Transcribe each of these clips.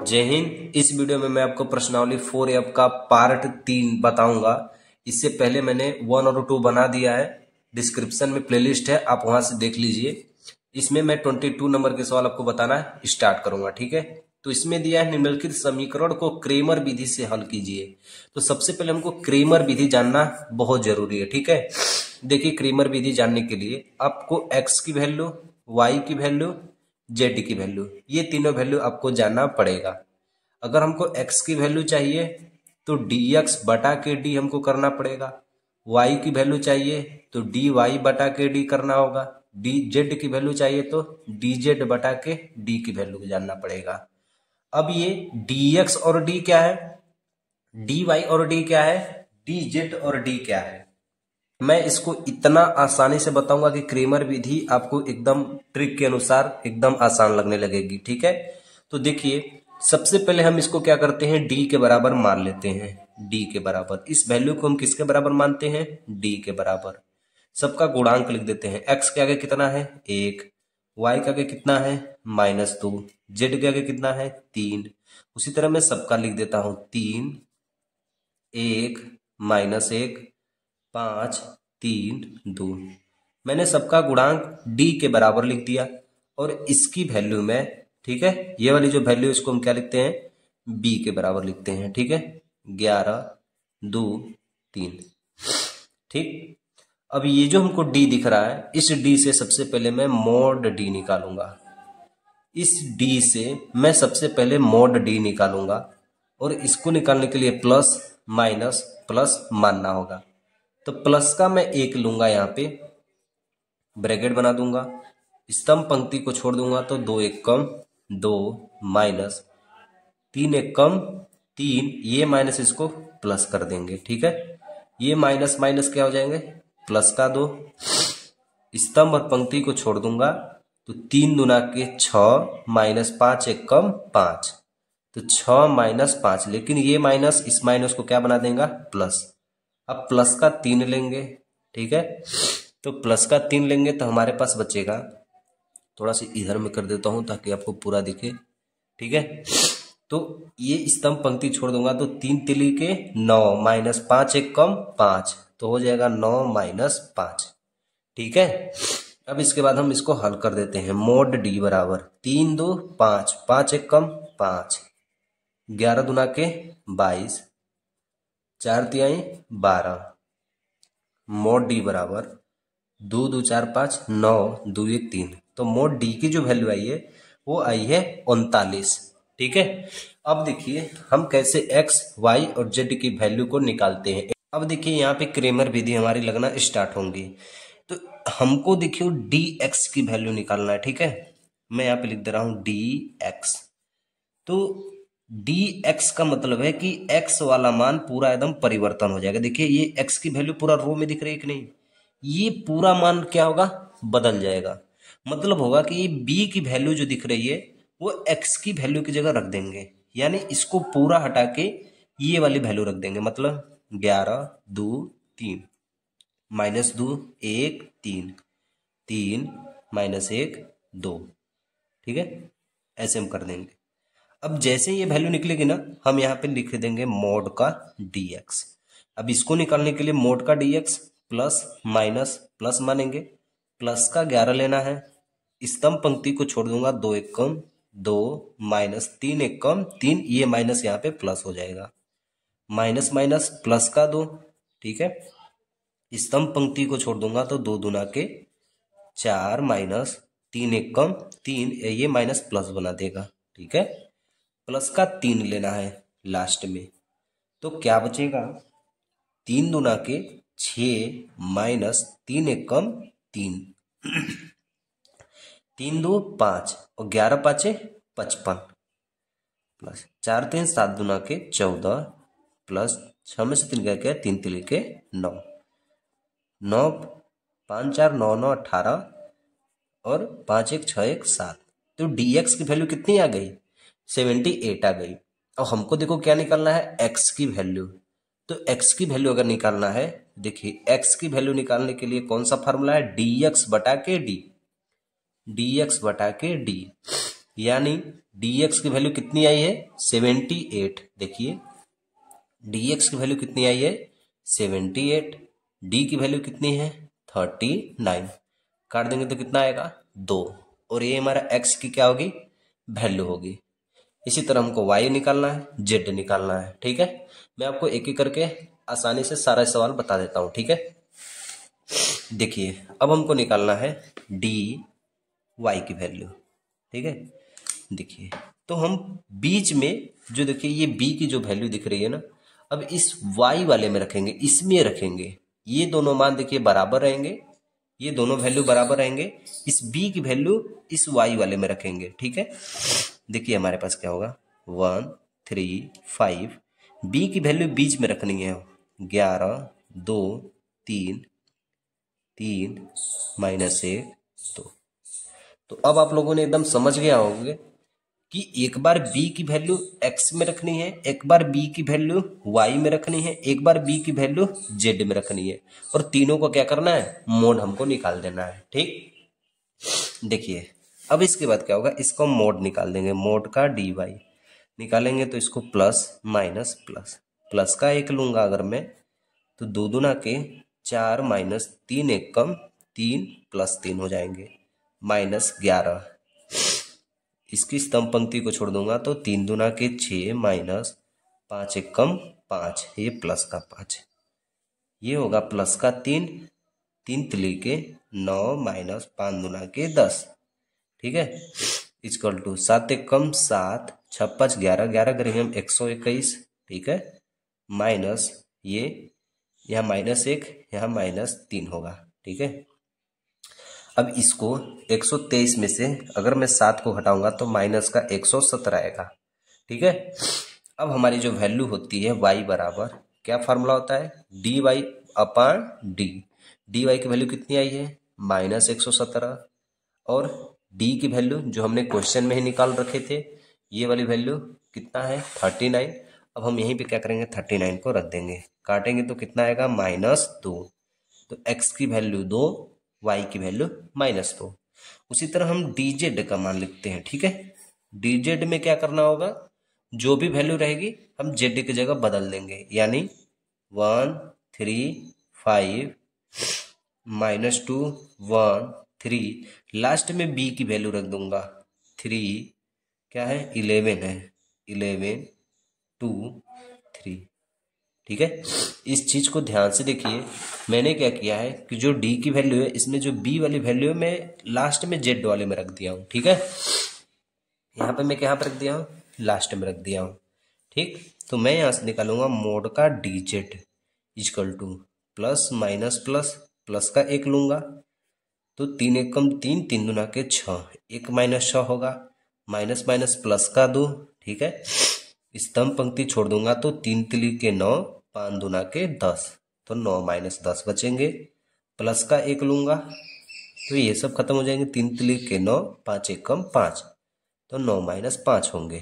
जय हिंद। इस वीडियो में मैं आपको प्रश्नावली 4F का पार्ट 3 बताऊंगा। इससे पहले मैंने 1 और 2 बना दिया है, डिस्क्रिप्शन में प्लेलिस्ट है, आप वहां से देख लीजिए। इसमें मैं 22 नंबर के सवाल आपको बताना स्टार्ट करूंगा, ठीक है। तो इसमें दिया है निम्नलिखित समीकरण को क्रेमर विधि से हल कीजिए। तो सबसे पहले हमको क्रेमर विधि जानना बहुत जरूरी है, ठीक है। देखिए, क्रेमर विधि जानने के लिए आपको x की वैल्यू, y की वैल्यू, z की वैल्यू, ये तीनों वैल्यू आपको जानना पड़ेगा। अगर हमको x की वैल्यू चाहिए तो dx बटा के d हमको करना पड़ेगा। y की वैल्यू चाहिए तो dy बटा के d करना होगा। z की वैल्यू चाहिए तो dz बटा के d की वैल्यू जानना पड़ेगा। अब ये dx और d क्या है, dy और d क्या है, dz और d क्या है, मैं इसको इतना आसानी से बताऊंगा कि क्रेमर विधि आपको एकदम ट्रिक के अनुसार एकदम आसान लगने लगेगी, ठीक है। तो देखिए, सबसे पहले हम इसको क्या करते हैं, d के बराबर मान लेते हैं। d के बराबर, इस वैल्यू को हम किसके बराबर मानते हैं, d के बराबर। सबका गुणांक लिख देते हैं। x के आगे कितना है, 1, y के आगे कितना है, -2, z के आगे कितना है, 3। उसी तरह मैं सबका लिख देता हूं, 3, 1, -1, 5, 3, 2। मैंने सबका गुणांक d के बराबर लिख दिया और इसकी वैल्यू में, ठीक है, ये वाली जो वैल्यू इसको हम क्या लिखते हैं, b के बराबर लिखते हैं, ठीक है। 11, 2, 3, ठीक। अब ये जो हमको d दिख रहा है, इस d से सबसे पहले मैं मोड d निकालूंगा। इस d से मैं सबसे पहले मोड d निकालूंगा और इसको निकालने के लिए प्लस माइनस प्लस मानना होगा। तो प्लस का मैं 1 लूंगा, यहाँ पे ब्रैकेट बना दूंगा, स्तंभ पंक्ति को छोड़ दूंगा तो 2 1 कम 2 माइनस 3 1 कम 3, ये माइनस इसको प्लस कर देंगे, ठीक है। ये माइनस माइनस क्या हो जाएंगे, प्लस का 2, स्तंभ और पंक्ति को छोड़ दूंगा तो 3 दूना के 6 माइनस 5 1 कम 5, तो 6 माइनस 5, लेकिन ये माइनस इस माइनस को क्या बना देगा, प्लस। अब प्लस का 3 लेंगे, ठीक है। तो प्लस का 3 लेंगे तो हमारे पास बचेगा, थोड़ा सा इधर में कर देता हूं ताकि आपको पूरा दिखे, ठीक है। तो ये स्तंभ पंक्ति छोड़ दूंगा तो 3 तिली के 9 माइनस 5 1 कम 5, तो हो जाएगा 9 माइनस 5, ठीक है। अब इसके बाद हम इसको हल कर देते हैं। मोड डी बराबर 3 2 5, 5 1 कम 5, 11 दूना के 22, 4 तिहाई 12। मोड डी बराबर 2 2 4 5 9 2 1 3। तो मोड डी की जो वैल्यू आई है वो आई है 39, ठीक है। अब देखिए हम कैसे x, y और z की वैल्यू को निकालते हैं। अब देखिए यहाँ पे क्रेमर विधि हमारी लगना स्टार्ट होंगी। तो हमको देखिए dx की वैल्यू निकालना है, ठीक है। मैं यहाँ पे लिख दे रहा हूं dx। तो dx का मतलब है कि x वाला मान पूरा एकदम परिवर्तन हो जाएगा। देखिए ये x की वैल्यू पूरा रो में दिख रही है कि नहीं, ये पूरा मान क्या होगा, बदल जाएगा। मतलब होगा कि ये b की वैल्यू जो दिख रही है वो x की वैल्यू की जगह रख देंगे, यानी इसको पूरा हटा के ये वाली वैल्यू रख देंगे। मतलब 11 2 3 -2 1 3 3 -1 2, ठीक है। ऐसे हम कर देंगे। अब जैसे ये वैल्यू निकलेगी ना, हम यहाँ पे लिख देंगे मोड का dx। अब इसको निकालने के लिए मोड का dx प्लस माइनस प्लस मानेंगे। प्लस का 11 लेना है, स्तंभ पंक्ति को छोड़ दूंगा, 2 1 कम 2 माइनस 3 1 कम 3, ये माइनस यहाँ पे प्लस हो जाएगा। माइनस माइनस प्लस का 2, ठीक है। स्तंभ पंक्ति को छोड़ दूंगा तो 2 दूना के 4 माइनस 3 1 कम 3, ये माइनस प्लस बना देगा, ठीक है। प्लस का 3 लेना है लास्ट में, तो क्या बचेगा, 3 दूना के 6 माइनस 3 1 कम 3, 3 2 5 और 11 5 55, प्लस 4 3 7 दूना के 14, प्लस 6 में से 3 गया 3 तिल के 9, 9 5 4 9 9 18 और 5 1 6 1 7। तो dx की वैल्यू कितनी आ गई, 78 आ गई। अब हमको देखो क्या निकालना है, x की वैल्यू। तो x की वैल्यू अगर निकालना है, देखिए x की वैल्यू निकालने के लिए कौन सा फॉर्मूला है, dx बटा के d, dx बटा के d। यानी dx की वैल्यू कितनी आई है 78। देखिए dx की वैल्यू कितनी आई है 78, d की वैल्यू कितनी है 39। काट देंगे तो कितना आएगा 2, और ये हमारा x की क्या होगी वैल्यू होगी। इसी तरह हमको y निकालना है, z निकालना है। ठीक है, मैं आपको एक एक करके आसानी से सारा सवाल बता देता हूँ। ठीक है, देखिए अब हमको निकालना है dy की वैल्यू। ठीक है, देखिए तो हम बीच में जो देखिए ये b की जो वैल्यू दिख रही है ना, अब इस y वाले में रखेंगे, इसमें रखेंगे। ये दोनों मान देखिए बराबर रहेंगे, ये दोनों वैल्यू बराबर रहेंगे। इस b की वैल्यू इस y वाले में रखेंगे। ठीक है, देखिए हमारे पास क्या होगा 1 3 5, b की वैल्यू बीच में रखनी है 11 2 3 3 -1 2। तो अब आप लोगों ने एकदम समझ गया होंगे कि एक बार b की वैल्यू x में रखनी है, एक बार b की वैल्यू y में रखनी है, एक बार b की वैल्यू z में रखनी है, और तीनों को क्या करना है मोड हमको निकाल देना है। ठीक, देखिए अब इसके बाद क्या होगा, इसको मोड निकाल देंगे, मोड का dy निकालेंगे तो इसको प्लस माइनस प्लस, प्लस का एक लूंगा अगर मैं तो 2 दूना के 4 -3 एक कम 3 + 3 हो जाएंगे -11। इसकी स्तंभ पंक्ति को छोड़ दूंगा तो 3 दूना के 6 -5 एक कम 5, ये प्लस का 5, ये होगा प्लस का 3 3 तिली के 9 -5 दूना के 10। ठीक है, इक्वल टू 7 एक कम 7 6 5 11 11 करेंगे हम 121। ठीक है, माइनस ये यहाँ -1 यहाँ -3 होगा। ठीक है, अब इसको 123 में से अगर मैं 7 को हटाऊंगा तो माइनस का 117 आएगा। ठीक है, अब हमारी जो वैल्यू होती है y बराबर क्या फार्मूला होता है dy/d। dy की वैल्यू कितनी आई है -117, और d की वैल्यू जो हमने क्वेश्चन में ही निकाल रखे थे ये वाली वैल्यू कितना है 39। अब हम यहीं पे क्या करेंगे 39 को रख देंगे, काटेंगे तो कितना आएगा -2। तो x की वैल्यू 2, y की वैल्यू -2। उसी तरह हम dz का मान लिखते हैं। ठीक है, dz में क्या करना होगा, जो भी वैल्यू रहेगी हम z की जगह बदल देंगे, यानी 1 3 5 -2 1 3, लास्ट में b की वैल्यू रख दूंगा 3, क्या है 11 है 11 2 3। ठीक है, इस चीज को ध्यान से देखिए, मैंने क्या किया है कि जो d की वैल्यू है इसमें जो b वाली वैल्यू है मैं लास्ट में z वाले में रख दिया हूं। ठीक है, यहाँ पे मैं क्या रख दिया हूँ लास्ट में रख दिया हूँ। ठीक, तो मैं यहाँ से निकालूंगा मोड का dz equal two plus minus plus, plus का एक लूंगा तो 3 एक कम 3 3 दूना के 6, 1 -6 होगा, माइनस माइनस प्लस का 2। ठीक है, स्तंभ पंक्ति छोड़ दूंगा तो 3 तिली के 9 5 दूना के 10, तो 9 -10 बचेंगे, प्लस का एक लूंगा तो ये सब खत्म हो जाएंगे, 3 तिली के 9 5 एक कम 5, तो 9 -5 होंगे,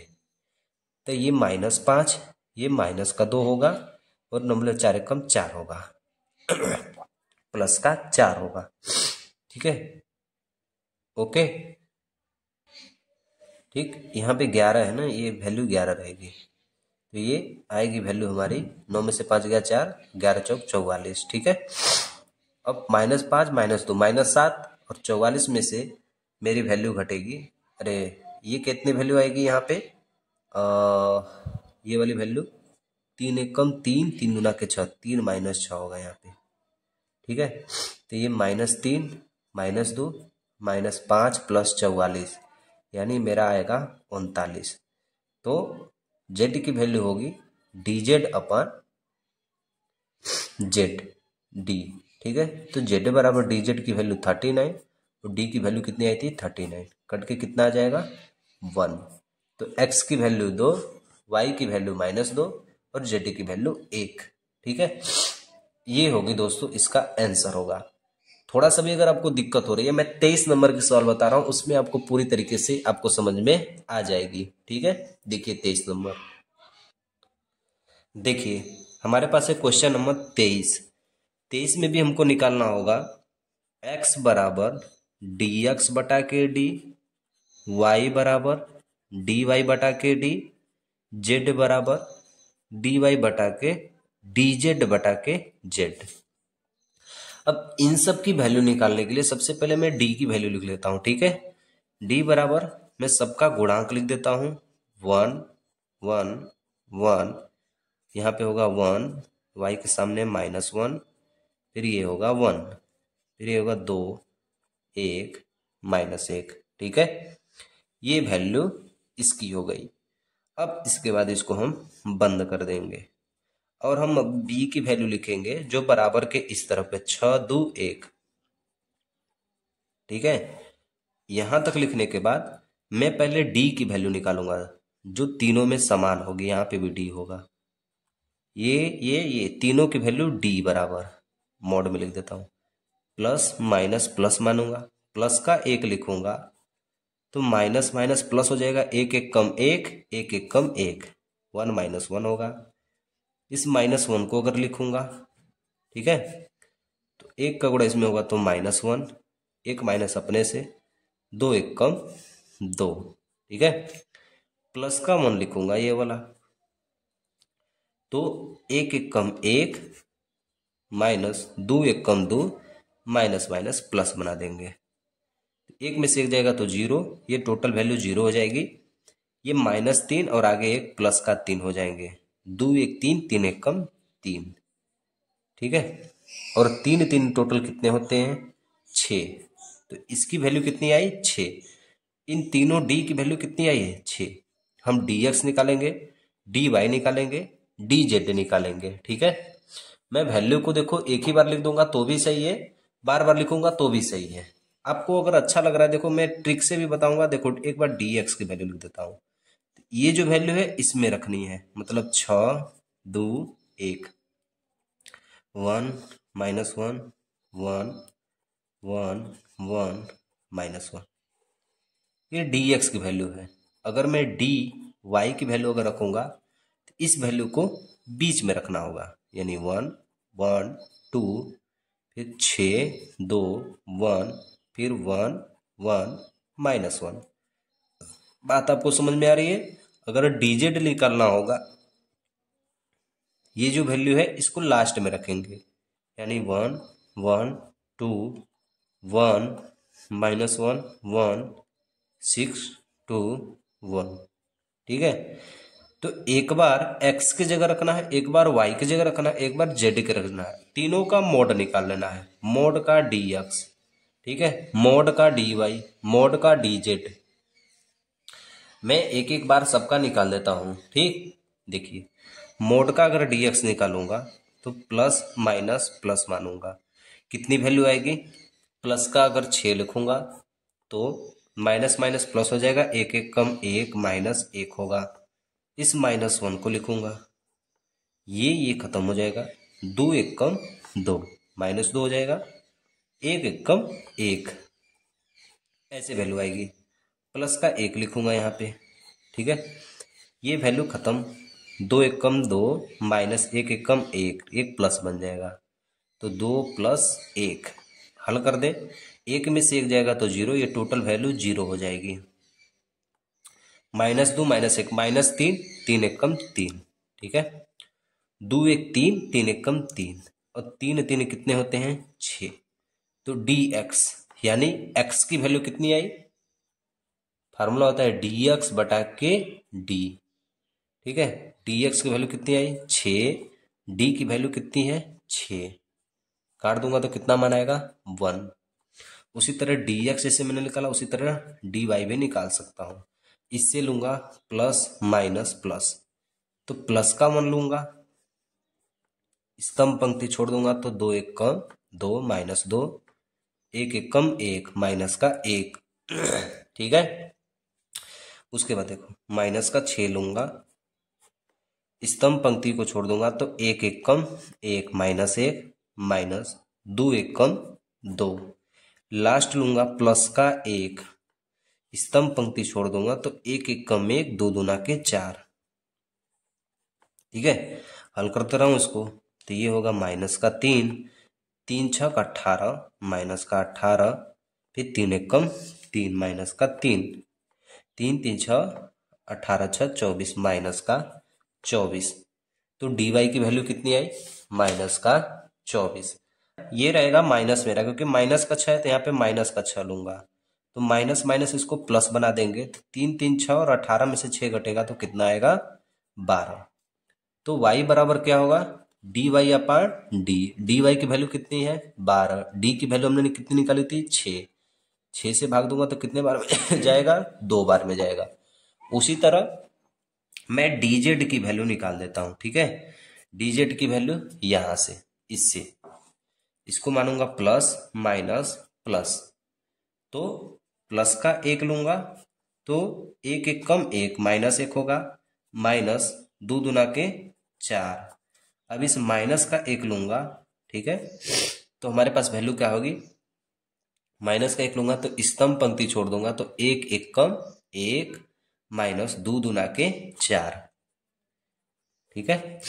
तो ये -5 ये माइनस का 2 होगा, और 9 4 एक कम 4 होगा प्लस का 4 होगा। ठीक है, ओके। ठीक, यहाँ पे 11 है ना, ये वैल्यू 11 रहेगी, तो ये आएगी वैल्यू हमारी 9 में से 5 गया 4, 11 चौक 44। ठीक है, अब -5 -2 -7, और 44 में से मेरी वैल्यू घटेगी, अरे ये कितनी वैल्यू आएगी यहाँ पे ये वाली वैल्यू 3 एक कम 3 3 दूना के 6, 3 -6 होगा यहाँ पे। ठीक है, तो ये -3 -2 -5 प्लस 44, यानी मेरा आएगा 39। तो z की वैल्यू होगी dz/z d। ठीक है, तो z बराबर dz की वैल्यू 39 और d की वैल्यू कितनी आई थी 39, कट के कितना आ जाएगा 1। तो x की वैल्यू 2, y की वैल्यू -2 और z की वैल्यू 1। ठीक है, ये होगी दोस्तों इसका आंसर होगा। थोड़ा सा भी अगर आपको दिक्कत हो रही है, मैं 23 नंबर की सवाल बता रहा हूं, उसमें आपको पूरी तरीके से आपको समझ में आ जाएगी। ठीक है, देखिए 23 नंबर, देखिए हमारे पास है क्वेश्चन नंबर 23 में भी हमको निकालना होगा x बराबर dx/d y बराबर dy बटा के डी, z बराबर dy बटा के dz बटा के z। अब इन सब की वैल्यू निकालने के लिए सबसे पहले मैं d की वैल्यू लिख लेता हूं, ठीक है। d बराबर मैं सबका गुणांक लिख देता हूं, 1 1 1, यहाँ पे होगा 1, y के सामने -1, फिर ये होगा 1, फिर ये होगा 2 1 -1, ठीक है। ये वैल्यू इसकी हो गई। अब इसके बाद इसको हम बंद कर देंगे और हम अब b की वैल्यू लिखेंगे जो बराबर के इस तरफ है, 6 2 1, ठीक है। यहां तक लिखने के बाद मैं पहले d की वैल्यू निकालूंगा जो तीनों में समान होगी, यहाँ पे भी d होगा। ये तीनों की वैल्यू d बराबर मॉड में लिख देता हूं, प्लस माइनस प्लस मानूंगा, प्लस का 1 लिखूंगा तो माइनस माइनस प्लस हो जाएगा, 1 1 कम 1, 1 1 कम 1, 1 -1 होगा। इस -1 को अगर लिखूंगा, ठीक है, तो 1 का गुणा इसमें होगा तो -1, 1 माइनस अपने से, 2 1 कम 2, ठीक है। प्लस का 1 लिखूंगा ये वाला, तो 1 1 कम 1 माइनस 2 1 कम 2, माइनस माइनस प्लस बना देंगे। एक में से एक जाएगा तो 0, ये टोटल वैल्यू 0 हो जाएगी। ये -3 और आगे एक प्लस का 3 हो जाएंगे, 2 1 3, 3 1 कम 3, ठीक है। और 3 3 टोटल कितने होते हैं, 6। तो इसकी वैल्यू कितनी आई, 6। इन तीनों d की वैल्यू कितनी आई है, 6। हम dx निकालेंगे, dy निकालेंगे, dz निकालेंगे, ठीक है। मैं वैल्यू को देखो एक ही बार लिख दूंगा तो भी सही है, बार बार लिखूंगा तो भी सही है। आपको अगर अच्छा लग रहा है, देखो मैं ट्रिक से भी बताऊंगा। देखो एक बार dx की वैल्यू लिख देता हूँ, ये जो वैल्यू है इसमें रखनी है, मतलब 6 2 1, 1 -1 1 1 1 -1, ये dx की वैल्यू है। अगर मैं dy की वैल्यू अगर रखूंगा तो इस वैल्यू को बीच में रखना होगा, यानी 1 1 2, फिर 6 2 1, फिर 1 1 -1। बात आपको समझ में आ रही है। अगर dz निकालना होगा, ये जो वैल्यू है इसको लास्ट में रखेंगे, यानी 1 1 2 1 -1 1 6 2 1, ठीक है। तो एक बार x की जगह रखना है, एक बार y की जगह रखना है, एक बार z की रखना है। तीनों का मोड निकाल लेना है, मोड का dx, ठीक है, मोड का dy, मोड का dz। मैं एक एक बार सबका निकाल देता हूं, ठीक। देखिए मोड का अगर dx निकालूंगा तो प्लस माइनस प्लस मानूंगा, कितनी वैल्यू आएगी, प्लस का अगर 6 लिखूंगा तो माइनस माइनस प्लस हो जाएगा, 1 1 कम 1 -1 होगा। इस -1 को लिखूंगा, ये खत्म हो जाएगा, 2 1 कम 2 -2 हो जाएगा, 1 1 कम 1, ऐसे वैल्यू आएगी। प्लस का 1 लिखूंगा यहाँ पे, ठीक है। ये वैल्यू खत्म, 2 1 कम 2 -1 1 कम 1, 1 प्लस बन जाएगा, तो 2 + 1 हल कर दे, 1 में से 1 जाएगा तो 0, ये टोटल वैल्यू 0 हो जाएगी। -2 -1 -3, 3 1 कम 3, ठीक है। 2 1 3, 3 1 कम 3, और 3 3 कितने होते हैं, 6। तो dx यानी x की वैल्यू कितनी आई, फार्मूला होता है dx बटा के d, ठीक है। dx की वैल्यू कितनी आई, 6, d की वैल्यू कितनी है, 6, काट दूंगा तो कितना मान आएगा, 1। उसी तरह dx जैसे मैंने निकाला उसी तरह dy भी निकाल सकता हूं। इससे लूंगा प्लस माइनस प्लस, तो प्लस का 1 लूंगा, स्तंभ पंक्ति छोड़ दूंगा तो 2 1 कम 2 -2, 1 1 कम 1 माइनस का 1, ठीक है। उसके बाद देखो माइनस का 6 लूंगा, स्तंभ पंक्ति को छोड़ दूंगा तो 1 1 कम 1 -1 माइनस 2 1 कम 2, लास्ट लूंगा प्लस का 1, स्तंभ पंक्ति छोड़ दूंगा तो 1 1 कम 1 2 दूना के 4, ठीक है। हल करते रहूं इसको, तो ये होगा माइनस का 3, 3 6 का 18 माइनस का 18, फिर 3 1 कम 3 माइनस का 3, तीन तीन छः 18 छः 24 माइनस का 24। तो डी वाई की वैल्यू कितनी आई? माइनस का 24। ये रहेगा माइनस मेरा, क्योंकि माइनस का 6 है तो यहाँ पे माइनस का 6 लूंगा। तो माइनस माइनस इसको प्लस बना देंगे, तो तीन तीन 6 और 18 में से 6 घटेगा तो कितना आएगा? 12। तो y बराबर क्या होगा? डी वाई अपान डी। डी वाई की वैल्यू कितनी है? 12। डी की वैल्यू हमने कितनी निकाली थी? 6। 6 से भाग दूंगा तो कितने बार में जाएगा? 2 बार में जाएगा। उसी तरह मैं dz की वैल्यू निकाल देता हूं, ठीक है। dz की वैल्यू यहां से, इससे इसको मानूंगा प्लस माइनस प्लस, तो प्लस का 1 लूंगा तो 1 1 कम 1 माइनस 1 होगा, माइनस 2 दूना के 4। अब इस माइनस का 1 लूंगा, ठीक है, तो हमारे पास वैल्यू क्या होगी? माइनस का 1 लूंगा तो स्तंभ पंक्ति छोड़ दूंगा, तो 1 1 कम 1 माइनस 2 दूना के 4, ठीक है।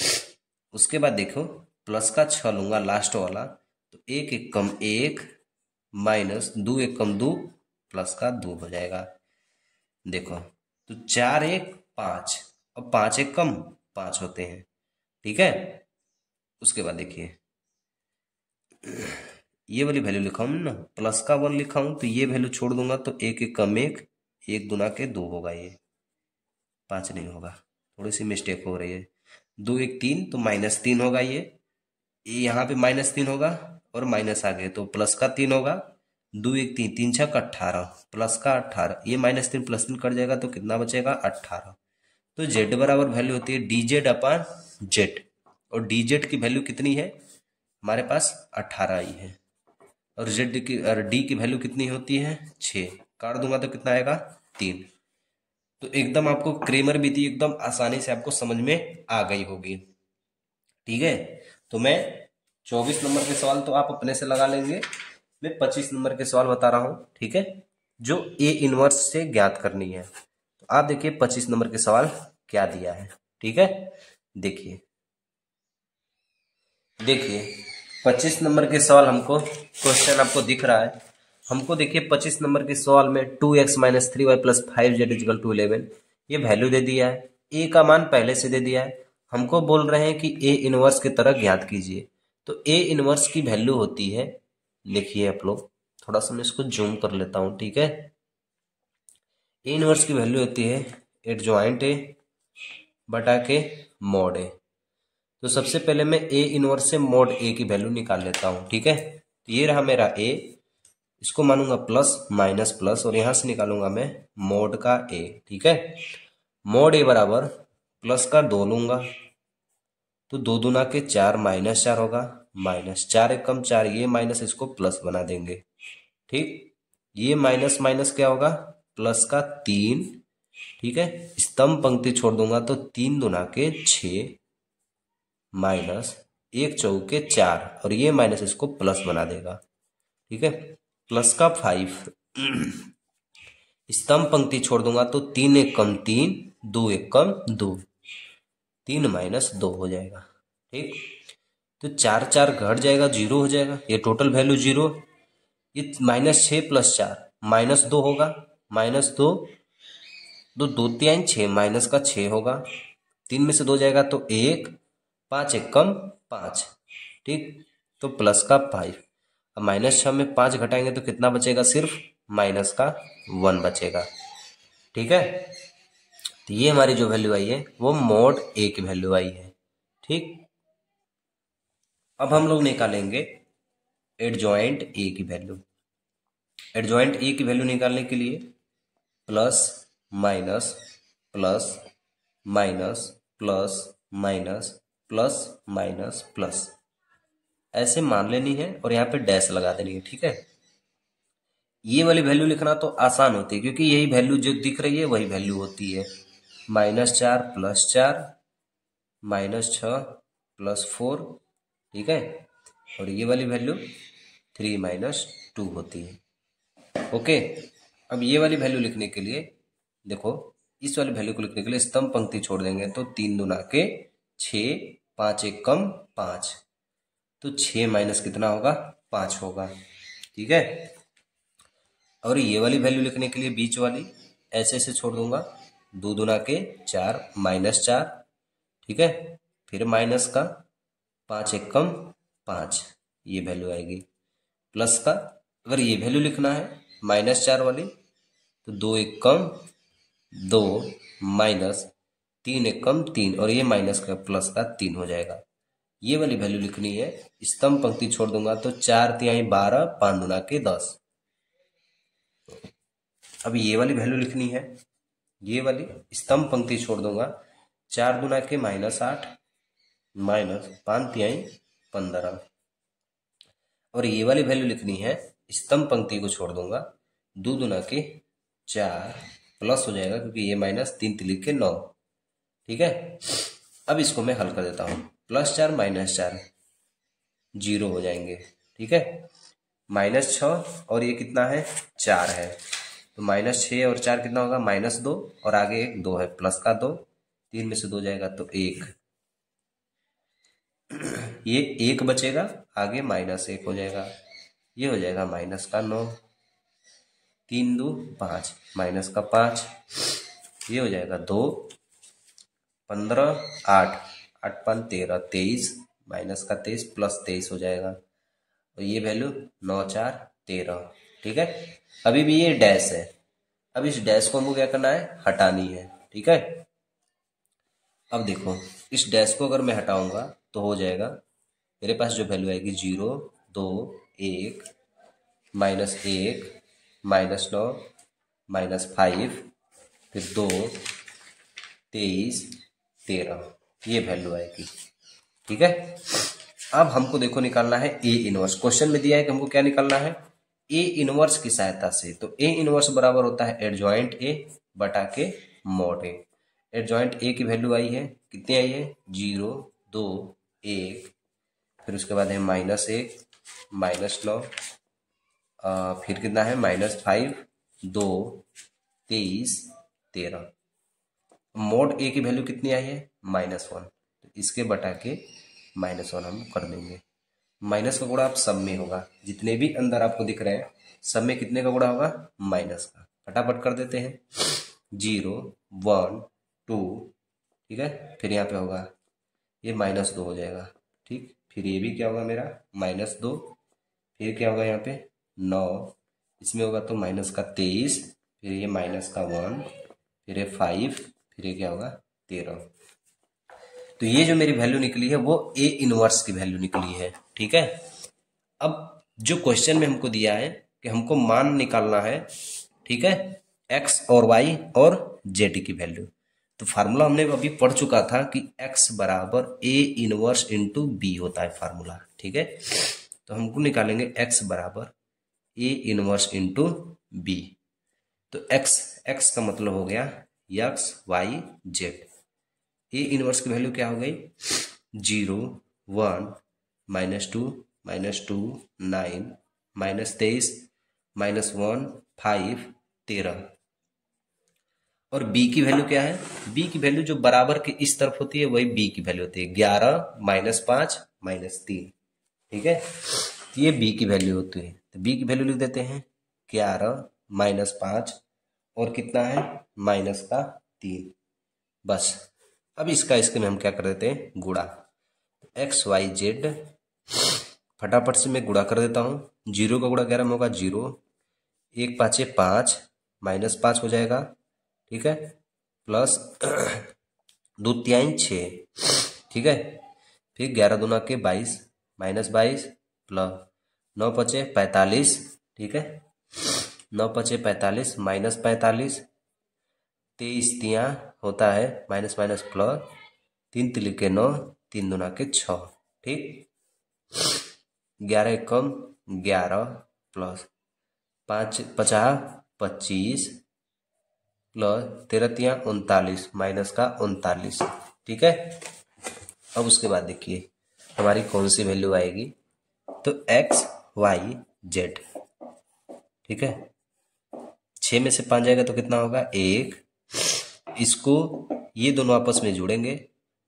उसके बाद देखो प्लस का 6 लूंगा लास्ट वाला, तो 1 1 कम 1 माइनस 2 1 कम 2 प्लस का 2 हो जाएगा। देखो तो 4 1 5 और 5 1 कम 5 होते हैं, ठीक है। उसके बाद देखिए ये वाली वैल्यू लिखा हूं ना, प्लस का 1 लिखा हूं, तो ये वैल्यू छोड़ दूंगा तो 1 1 कम 1 1 दूना के 2 होगा, ये 5 नहीं होगा, थोड़ी सी मिस्टेक हो रही है। 2 1 3 तो माइनस 3 होगा, ये यहाँ पे माइनस 3 होगा और माइनस आ गए तो प्लस का 3 होगा। 2 1 3 3 6 18 प्लस का 18, ये माइनस 3 प्लस 3 कट जाएगा तो कितना बचेगा? 18। तो z बराबर वैल्यू होती है dz अपान z, और dz की वैल्यू कितनी है हमारे पास? 18 ही है। और z की और d की वैल्यू कितनी होती है? 6। काट दूंगा तो कितना आएगा? 3। तो एकदम आपको क्रेमर विधि एकदम आसानी से आपको समझ में आ गई होगी, ठीक है। तो मैं 24 नंबर के सवाल तो आप अपने से लगा लेंगे, मैं 25 नंबर के सवाल बता रहा हूं, ठीक है, जो ए इनवर्स से ज्ञात करनी है। तो आप देखिए 25 नंबर के सवाल क्या दिया है, ठीक है। देखिए देखिए 25 नंबर के सवाल हमको, क्वेश्चन आपको दिख रहा है हमको। देखिए 25 नंबर के सवाल में 2x minus 3y plus 5z is equal to 11, ये वैल्यू दे दिया है, ए का मान पहले से दे दिया है, हमको बोल रहे हैं कि ए इनवर्स की तरह ज्ञात कीजिए। तो ए इनवर्स की वैल्यू होती है, देखिए आप लोग, थोड़ा सा मैं इसको जूम कर लेता हूं, ठीक है। ए इनवर्स की वैल्यू होती है एडजॉइंट ए बटा के मॉड ए। तो सबसे पहले मैं ए इनवर्स से मॉड ए की वैल्यू निकाल लेता हूं, ठीक है। तो ये रहा मेरा ए, इसको मानूंगा प्लस माइनस प्लस, और यहां से निकालूंगा मैं मॉड का ए, ठीक है। मॉड ए बराबर प्लस का 2 लूंगा तो 2 दूना के 4 माइनस 4 होगा, माइनस 4 एक कम 4, ये माइनस इसको प्लस बना देंगे, ठीक। ये माइनस माइनस क्या होगा? प्लस का 3, ठीक है। स्तंभ पंक्ति छोड़ दूंगा तो 3 दूना के 6 माइनस 1 चौके 4, और ये माइनस इसको प्लस बना देगा, ठीक है। प्लस का 5, स्तंभ पंक्ति छोड़ दूंगा तो 3 1 कम 3 2 1 कम 2, 3 माइनस 2 हो जाएगा, ठीक। तो 4 4 घट जाएगा, 0 हो जाएगा, ये टोटल वैल्यू 0। ये माइनस 6 प्लस 4 माइनस 2 होगा, माइनस 2 2 2 3 6 माइनस का 6 होगा, 3 में से 2 जाएगा तो 1, 5 1 कम 5, ठीक। तो प्लस का 5, अब माइनस 6 में 5 घटाएंगे तो कितना बचेगा? सिर्फ माइनस का 1 बचेगा, ठीक है। तो ये हमारी जो वैल्यू आई है वो मॉड ए की वैल्यू आई है, ठीक। अब हम लोग निकालेंगे एडजॉइंट ए की वैल्यू। एडजॉइंट ए की वैल्यू निकालने के लिए plus minus plus minus plus minus plus minus plus ऐसे मान लेनी है, और यहाँ पे डैश लगा देनी है, ठीक है। ये वाली वैल्यू लिखना तो आसान होती है, क्योंकि यही वैल्यू जो दिख रही है वही वैल्यू होती है। -4 + 4 -6 + 4, ठीक है। और ये वाली वैल्यू 3 - 2 होती है, ओके। अब ये वाली वैल्यू लिखने के लिए देखो, इस वाली वैल्यू को लिखने के लिए स्तंभ पंक्ति छोड़ देंगे तो 3 दूना के 6, 5 1 कम 5, तो 6 माइनस कितना होगा? 5 होगा, ठीक है। और ये वाली वैल्यू लिखने के लिए बीच वाली ऐसे ऐसे छोड़ दूंगा, 2 दूना के 4 -4, ठीक है। फिर माइनस का 5 एकम 5, ये वैल्यू आएगी। प्लस का अगर ये वैल्यू लिखना है -4 वाली, तो 2 एकम 2 माइनस 3 एकम 3, और ये माइनस का प्लस का 3 हो जाएगा। ये वाली वैल्यू लिखनी है, स्तंभ पंक्ति छोड़ दूंगा तो 4 तिहाई 12, 5 दूना के 10। अब ये वाली वैल्यू लिखनी है, ये वाली स्तंभ पंक्ति छोड़ दूंगा, 4 दूना के -8 माइनस 5 तिहाई 15। और ये वाली वैल्यू लिखनी है, स्तंभ पंक्ति को छोड़ दूंगा, 2 दूना के 4 प्लस हो जाएगा क्योंकि ये -3 तिलिक के 9, ठीक है। अब इसको मैं हल कर देता हूँ, +4 -4 0 हो जाएंगे, ठीक है। -6 और ये कितना है 4 है, तो -6 और 4 कितना होगा -2, और आगे एक 2 है, प्लस का 2, 3 में से 2 जाएगा तो 1, ये 1 बचेगा, आगे -1 हो जाएगा, ये हो जाएगा -9, 3 2 5 माइनस का 5, ये हो जाएगा 2 15 8 8 5 13 23 माइनस का 23 प्लस 23 हो जाएगा, और ये वैल्यू 9 4 13, ठीक है। अभी भी ये डैश है, अब इस डैश को हमको क्या करना है, हटानी है, ठीक है। अब देखो इस डैश को अगर मैं हटाऊंगा तो हो जाएगा, मेरे पास जो वैल्यू आएगी 0 2 1 -1 -9 -5 फिर 2 23 13, ये वैल्यू आएगी, ठीक है। अब हमको देखो निकालना है ए इनवर्स। क्वेश्चन में दिया है कि हमको क्या निकालना है, ए इनवर्स की सहायता से। तो ए इनवर्स बराबर होता है एडजॉइंट ए बटा के मॉड ए। एडजॉइंट ए की वैल्यू आई है, कितनी आई है 0 2 1, फिर उसके बाद है -1 -9, फिर कितना है -5 2 23 13। मॉड ए की वैल्यू कितनी आई है -1, तो इसके बटा के -1 हम कर देंगे। माइनस का गुणा आप सब में होगा, जितने भी अंदर आपको दिख रहे हैं सब में कितने का गुणा होगा माइनस का, फटाफट कर देते हैं 0 1 2, ठीक है। फिर यहाँ पे होगा ये -2 हो जाएगा, ठीक। फिर ये भी क्या होगा मेरा -2, फिर क्या होगा यहाँ पे 9, इसमें होगा तो -23, फिर ये -1, फिर ये 5, फिर ये क्या होगा 13। तो ये जो मेरी वैल्यू निकली है वो ए इनवर्स की वैल्यू निकली है, ठीक है। अब जो क्वेश्चन में हमको दिया है कि हमको मान निकालना है, ठीक है, एक्स और वाई और जेड की वैल्यू। तो फार्मूला हमने अभी पढ़ चुका था कि एक्स बराबर ए इनवर्स इंटू बी होता है फार्मूला, ठीक है। तो हमको निकालेंगे एक्स बराबर ए इनवर्स इंटू बी। तो एक्स का मतलब हो गया x y z. A inverse की वैल्यू क्या हो गई 0 1 -2 -2 9 -23 -1 5 13। और बी की वैल्यू क्या है, बी की वैल्यू जो बराबर के इस तरफ होती है वही बी की वैल्यू होती है 11 -5 -3, ठीक है। तो ये बी की वैल्यू होती है, तो बी की वैल्यू लिख देते हैं 11 -5 और कितना है -3, बस। अब इसके में हम क्या कर देते हैं गुणा, एक्स वाई जेड फटाफट से मैं गुणा कर देता हूँ। 0 का गुणा 11 में होगा 0, 1 5 5 -5 हो जाएगा, ठीक है, प्लस 2 3 6, ठीक है। फिर 11 दूना के 22 -22 प्लस 9 5 45, ठीक है, 9 5 45 -45, 23 तिया होता है माइनस माइनस प्लस 3 3 के 9 3 दूना के 6, ठीक। 11 एकम 11 प्लस 5 50 25 प्लस 13 तिया 39 माइनस का 39, ठीक है। अब उसके बाद देखिए हमारी कौन सी वैल्यू आएगी, तो एक्स वाई जेड, ठीक है। 6 में से 5 जाएगा तो कितना होगा 1, इसको ये दोनों आपस में जुड़ेंगे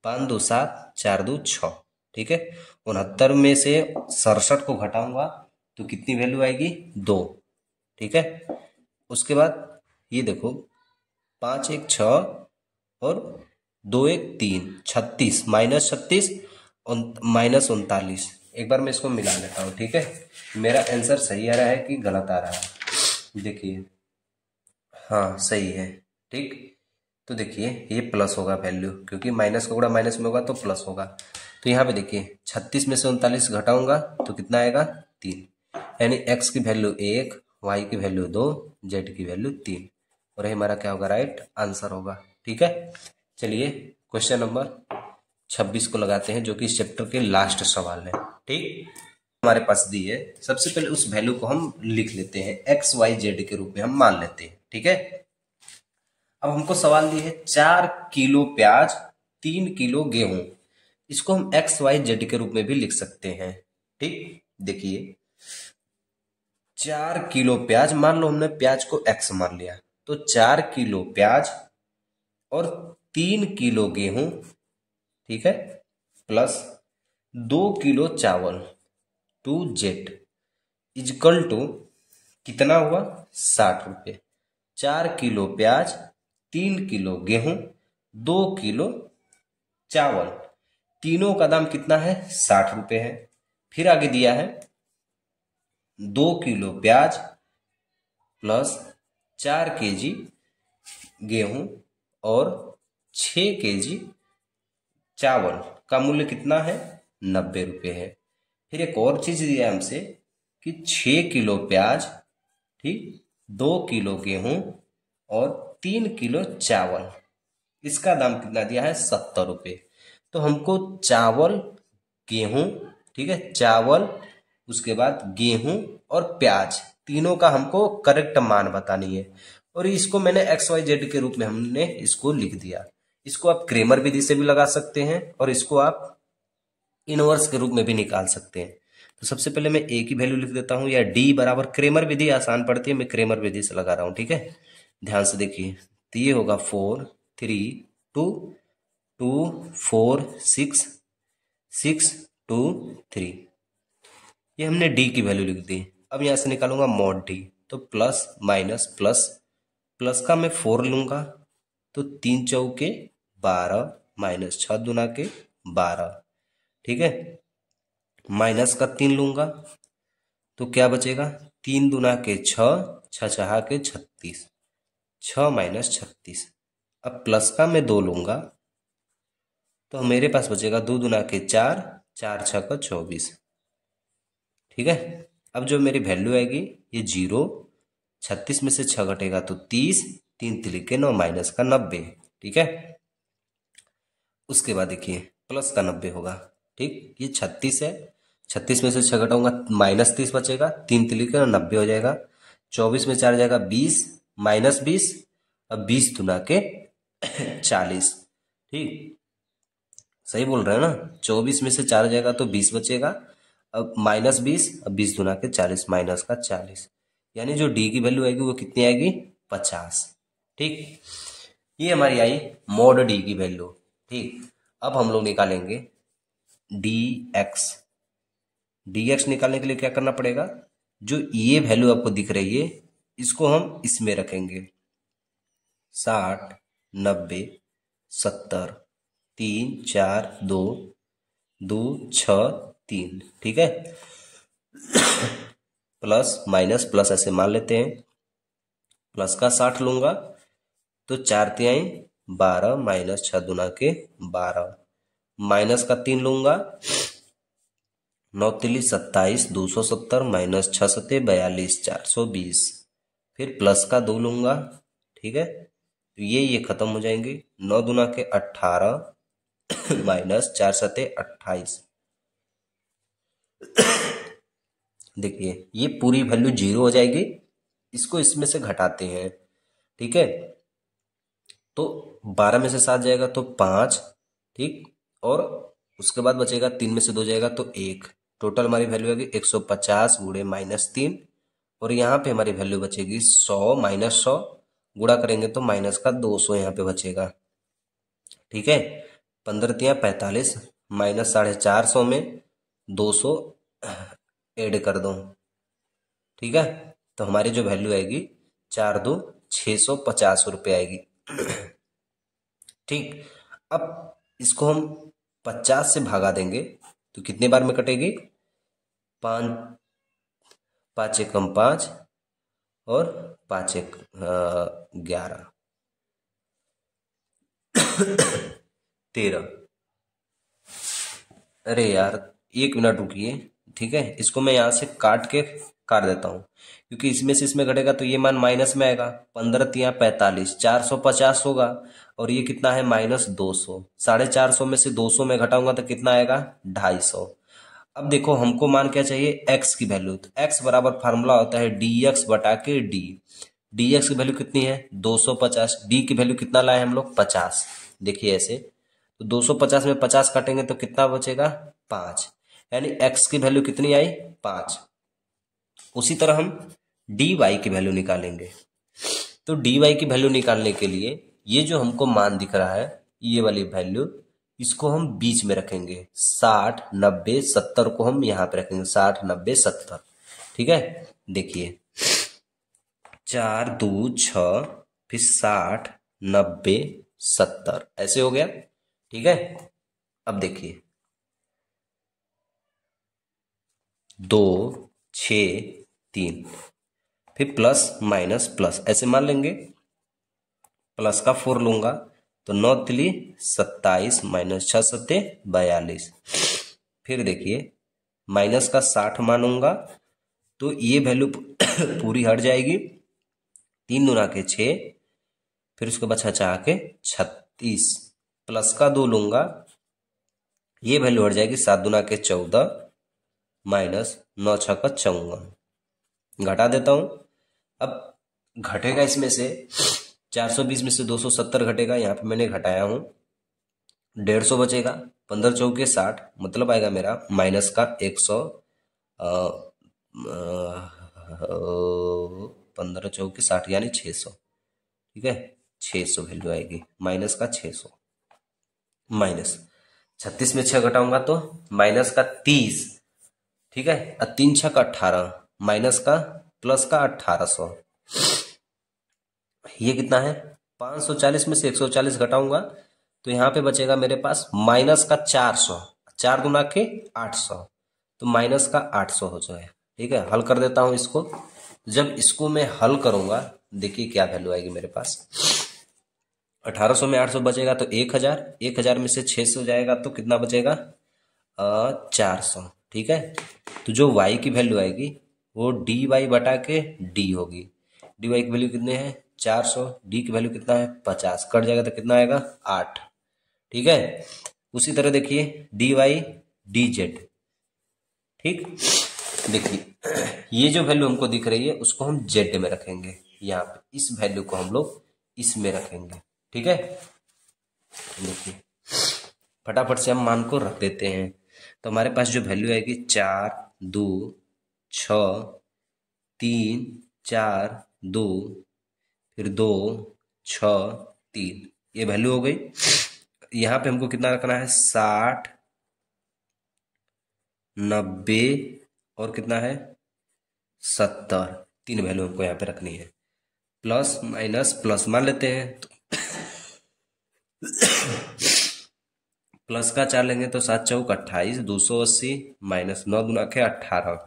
5 2 7 4 2 6, ठीक है। 69 में से 67 को घटाऊंगा तो कितनी वैल्यू आएगी 2, ठीक है। उसके बाद ये देखो 5 1 6 और 2 1 3, 36 माइनस 36 माइनस 39। एक बार मैं इसको मिला लेता हूँ, ठीक है, मेरा आंसर सही आ रहा है कि गलत आ रहा है। देखिए, हाँ सही है, ठीक। तो देखिए ये प्लस होगा वैल्यू, क्योंकि माइनस का गुणा माइनस में होगा तो प्लस होगा। तो यहाँ पे देखिए 36 में से 39 घटाऊंगा तो कितना आएगा 3, यानी x की वैल्यू 1, y की वैल्यू 2, z की वैल्यू 3, और ये हमारा क्या होगा, राइट आंसर होगा। ठीक है, चलिए क्वेश्चन नंबर 26 को लगाते हैं, जो कि इस चैप्टर के लास्ट सवाल है। ठीक, हमारे पास दी है, सबसे पहले उस वैल्यू को हम लिख लेते हैं, एक्स वाई जेड के रूप में हम मान लेते हैं। ठीक है, अब हमको सवाल दी है 4 किलो प्याज, 3 किलो गेहूं, इसको हम एक्स वाई जेड के रूप में भी लिख सकते हैं। ठीक, देखिए 4 किलो प्याज, मान लो हमने प्याज को एक्स मान लिया, तो 4 किलो प्याज और 3 किलो गेहूं, ठीक है, प्लस 2 किलो चावल टू जेड इजकल टू कितना हुआ, 60 रुपये। 4 किलो प्याज, 3 किलो गेहूं, 2 किलो चावल, तीनों का दाम कितना है, 60 रुपये है। फिर आगे दिया है 2 किलो प्याज प्लस 4 केजी गेहूं और 6 केजी चावल का मूल्य कितना है, 90 रुपये है। फिर एक और चीज दिया है हमसे कि 6 किलो प्याज, ठीक, 2 किलो गेहूं और 3 किलो चावल, इसका दाम कितना दिया है, 70 रुपये। तो हमको चावल, गेहूं, ठीक है, चावल, उसके बाद गेहूं और प्याज, तीनों का हमको करेक्ट मान बतानी है, और इसको मैंने एक्स वाई जेड के रूप में हमने इसको लिख दिया। इसको आप क्रेमर विधि से भी लगा सकते हैं और इसको आप इनवर्स के रूप में भी निकाल सकते हैं। तो सबसे पहले मैं ए की वैल्यू लिख देता हूं, या डी बराबर, क्रेमर विधि आसान पड़ती है, मैं क्रेमर विधि से लगा रहा हूं। ठीक है, ध्यान से देखिए, तो ये होगा 4 3 2 2 4 6 6 2 3, ये हमने डी की वैल्यू लिख दी। अब यहां से निकालूंगा मॉड डी, तो प्लस माइनस प्लस, प्लस का मैं 4 लूंगा तो 3 चौके 12 माइनस 6 दूना के 12, ठीक है, माइनस का 3 लूंगा तो क्या बचेगा, 3 दूना के 6, 6 छहा के 36, 6 माइनस 36। अब प्लस का मैं 2 लूंगा तो मेरे पास बचेगा 2 दूना के 4, 4 छह का 24। ठीक है, अब जो मेरी वैल्यू आएगी ये 0, 36 में से 6 घटेगा तो 30, 3 तिलिके 9 माइनस का 90। ठीक है, उसके बाद देखिए प्लस का 90 होगा। ठीक, ये 36 है, 36 में से 6 घटाऊंगा माइनस 30 बचेगा, 3 तिलिके 90 हो जाएगा, 24 में 4 जाएगा 20 माइनस 20, अब 20 दुना के 40। ठीक, सही बोल रहे हैं ना, 24 में से 4 जाएगा तो 20 बचेगा, अब माइनस 20, अब 20 दुना के 40 माइनस का 40, यानी जो डी की वैल्यू आएगी वो कितनी आएगी, 50। ठीक, ये हमारी आई मॉड डी की वैल्यू। ठीक, अब हम लोग निकालेंगे डी एक्स निकालने के लिए क्या करना पड़ेगा, जो ये वैल्यू आपको दिख रही है इसको हम इसमें रखेंगे, 60 90 70 3 4 2 2 6 3। ठीक है, प्लस माइनस प्लस ऐसे मान लेते हैं, प्लस का 60 लूंगा तो 4 तिहाई 12 माइनस 6 दुना के 12, माइनस का 3 लूंगा, 9 तिली 27 270 माइनस 6 सते 42 420, फिर प्लस का 2 लूंगा। ठीक है, तो ये खत्म हो जाएंगे, 9 दुना के 18 माइनस 4 सते 28। देखिए ये पूरी वैल्यू 0 हो जाएगी, इसको इसमें से घटाते हैं। ठीक है, तो 12 में से 7 जाएगा तो 5, ठीक, और उसके बाद बचेगा 3 में से 2 जाएगा तो 1, टोटल हमारी वैल्यू आएगी 150 गुणे माइनस 3, और यहाँ पे हमारी वैल्यू बचेगी 100 माइनस 100, गुणा करेंगे तो माइनस का 200 यहाँ पे बचेगा। ठीक है, 15 तिया 45 माइनस 450 में 200 ऐड कर दो। ठीक है, तो हमारी जो वैल्यू आएगी 4 2 650 रुपये आएगी। ठीक। अब इसको हम 50 से भागा देंगे तो कितने बार में कटेगी? 5, 5 एकम 5 और 5 एक 11, 13। अरे यार, 1 मिनट रुकिए। ठीक है, इसको मैं यहाँ से काट देता हूँ, क्योंकि इसमें से इसमें घटेगा तो ये मान माइनस में आएगा। 15 तिया 45, 450 होगा। और ये कितना है? -200। 450 में से 200 में घटाऊंगा तो कितना आएगा? 250। अब देखो, हमको मान क्या चाहिए? x की वैल्यू। तो x बराबर फार्मूला होता है dx बटा के d। dx की वैल्यू कितनी है? 250। d की वैल्यू कितना लाए हम लोग? 50। देखिए ऐसे, तो 250 में 50 काटेंगे तो कितना बचेगा? 5। यानी x की वैल्यू कितनी आई? 5। उसी तरह हम dy की वैल्यू निकालेंगे। तो dy की वैल्यू निकालने के लिए ये जो हमको मान दिख रहा है, ये वाली वैल्यू, इसको हम बीच में रखेंगे। 60, 90, 70 को हम यहाँ पे रखेंगे। 60, 90, 70। ठीक है, देखिए 4, 2, 6, फिर 60, 90, 70, ऐसे हो गया। ठीक है, अब देखिए 2, 6, 3, फिर प्लस माइनस प्लस ऐसे मान लेंगे। प्लस का 4 लूंगा तो 9 तिली 27 माइनस 6 सत्ते 42। फिर देखिए माइनस का 60 मानूंगा तो ये वैल्यू पूरी हट जाएगी। 3 दूना के 6, फिर उसके बाद 6 के 36। प्लस का 2 लूंगा, ये वैल्यू हट जाएगी। 7 दूना के 14 माइनस 9 6 का 54। घटा देता हूं। अब घटेगा इसमें से 420 में से 270 घटेगा, यहाँ पे मैंने घटाया हूँ। 150 बचेगा। 15 चौके 60, मतलब आएगा मेरा माइनस का 100। 15 चौके 60 यानी 600। ठीक है, 600 वैल्यू आएगी, माइनस का 600। माइनस 36 में 6 घटाऊंगा तो माइनस का 30। ठीक है, 3 6 का 18, माइनस का प्लस का 1800। ये कितना है? 540 में से 140 घटाऊंगा तो यहाँ पे बचेगा मेरे पास माइनस का 400। 4 दूना के 800, तो माइनस का 800 हो जाए। ठीक है, हल कर देता हूं इसको। जब इसको मैं हल करूंगा, देखिए क्या वैल्यू आएगी मेरे पास। 1800 में 800 बचेगा तो 1000। 1000 में से 600 जाएगा तो कितना बचेगा? 400। ठीक है, तो जो y की वैल्यू आएगी वो dy बटा के d होगी। dy की वैल्यू कितने हैं? 400। d की वैल्यू कितना है? 50। कट जाएगा तो कितना आएगा? 8। ठीक है, उसी तरह देखिए dy dz। ठीक, देखिए ये जो वैल्यू हमको दिख रही है उसको हम z में रखेंगे। यहाँ पे इस वैल्यू को हम लोग इसमें रखेंगे। ठीक है, देखिए फटाफट से हम मान को रख देते हैं। तो हमारे पास जो वैल्यू आएगी 4, 2, 6, 3, 4, 2, फिर 2, 6, 3, ये वैल्यू हो गई। यहाँ पे हमको कितना रखना है? 60, 90 और कितना है? 70। 3 वैल्यू हमको यहाँ पे रखनी है। प्लस माइनस प्लस मान लेते हैं तो प्लस का 4 लेंगे तो 7 चौक 28, 280 माइनस 9 दूना के 18,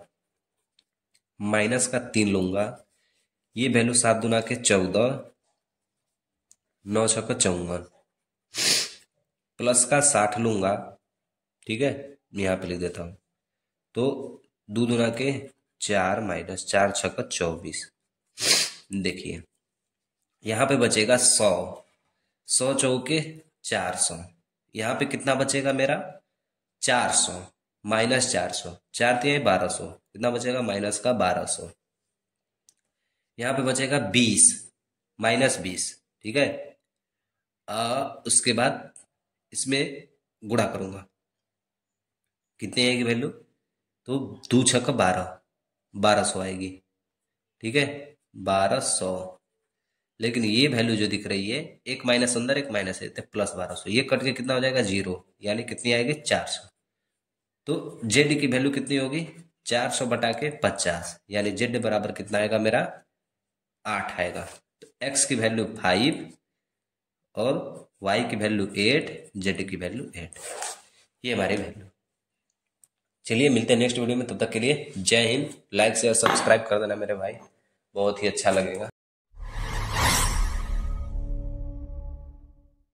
माइनस का 3 लूंगा, ये वैल्यू 7 दूना के 14, 9 6 का 54। प्लस का 60 लूंगा। ठीक है, यहाँ पे लिख देता हूँ। तो 2 दूना के 4 माइनस 4 6 का 24। देखिए यहाँ पे बचेगा 100। 100 चौके 400। यहाँ पे कितना बचेगा मेरा? 400 माइनस 400। 4 तिहाई 1200, कितना बचेगा? माइनस का 1200। यहाँ पे बचेगा 20 माइनस 20। ठीक है, उसके बाद इसमें गुणा करूंगा, कितनी आएगी वैल्यू? तो 2 6 का 12, 1200 आएगी। ठीक है, 1200। लेकिन ये वैल्यू जो दिख रही है, एक माइनस अंदर एक माइनस है तो प्लस 1200, ये कट के कितना हो जाएगा? 0, यानी कितनी आएगी? 400। तो जेड की वैल्यू कितनी होगी? 400 बटा के 50, यानी जेड बराबर कितना आएगा मेरा? 8 आएगा। तो एक्स की वैल्यू 5 और y की वैल्यू 8, z की वैल्यू 8। ये हमारी वैल्यू। चलिए मिलते हैं नेक्स्ट वीडियो में, तब तक के लिए जय हिंद। लाइक शेयर सब्सक्राइब कर देना मेरे भाई, बहुत ही अच्छा लगेगा।